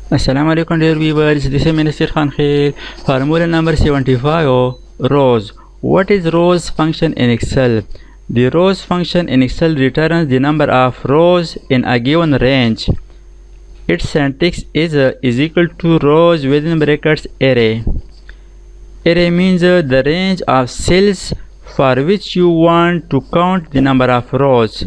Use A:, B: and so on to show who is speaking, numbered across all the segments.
A: Assalamualaikum dear viewers, this is Minister Khan Khair. Formula number 75, rows. What is rows function in Excel? The rows function in Excel returns the number of rows in a given range. Its syntax is equal to rows within brackets array. Array means the range of cells for which you want to count the number of rows.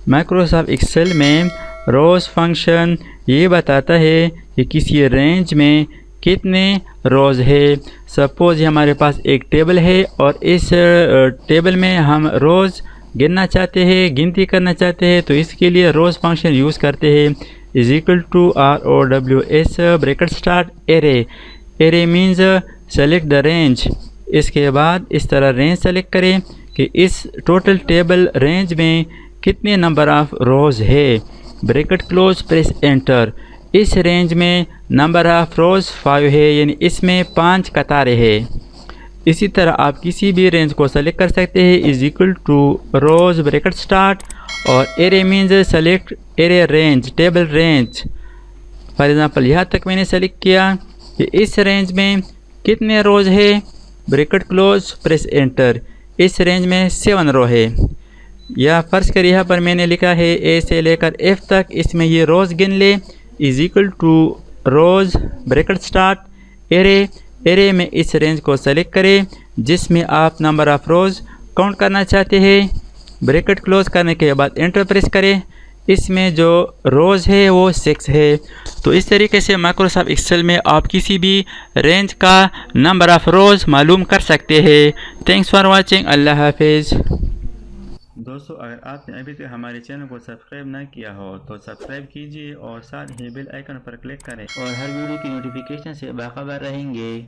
A: Microsoft Excel में रोज function ये बताता है कि किसी range में कितने रोज़ है। Suppose हमारे पास एक टेबल है और इस टेबल में हम रोज़ गिनना चाहते हैं, गिनती करना चाहते हैं, तो इसके लिए रोज़ फंक्शन यूज़ करते हैं। Is equal to ROWS bracket start array. Array means select the range. इसके बाद इस तरह रेंज सेलेक्ट करें कि इस टोटल टेबल रेंज में कितने नंबर ऑफ़ रोज़ है। Bracket close, press enter. इस रेंज में नंबर ऑफ़ रोज़ 5 है, यानी इसमें 5 कतारें हैं। इसी तरह आप किसी भी रेंज को सेलेक्ट कर सकते हैं। Is equal to rows bracket start और array means select array range, table range. For example यहाँ तक मैंने सेलेक्ट किया कि इस रेंज में कितने रोज़ है। Bracket close, press enter. इस रेंज में 7 रो है। या फ़र्ज़ कर यहाँ पर मैंने लिखा है ए से लेकर एफ तक, इसमें ये रोज़ गिन ले। Is equal to rows bracket start array. Array में इस रेंज को सेलेक्ट करें जिसमें आप नंबर ऑफ़ रोज़ काउंट करना चाहते हैं। ब्रैकेट क्लोज करने के बाद एंटर प्रेस करें। इसमें जो रोज़ है वो 6 है। तो इस तरीके से माइक्रोसॉफ्ट एक्सेल में आप किसी भी रेंज का नंबर ऑफ़ रोज़ मालूम कर सकते हैं। Thanks for watching. अल्लाह हाफिज़। दोस्तों, अगर आपने अभी तक हमारे चैनल को सब्सक्राइब ना किया हो तो सब्सक्राइब कीजिए और साथ ही बेल आइकन पर क्लिक करें और हर वीडियो की नोटिफिकेशन से बाखबर रहेंगे।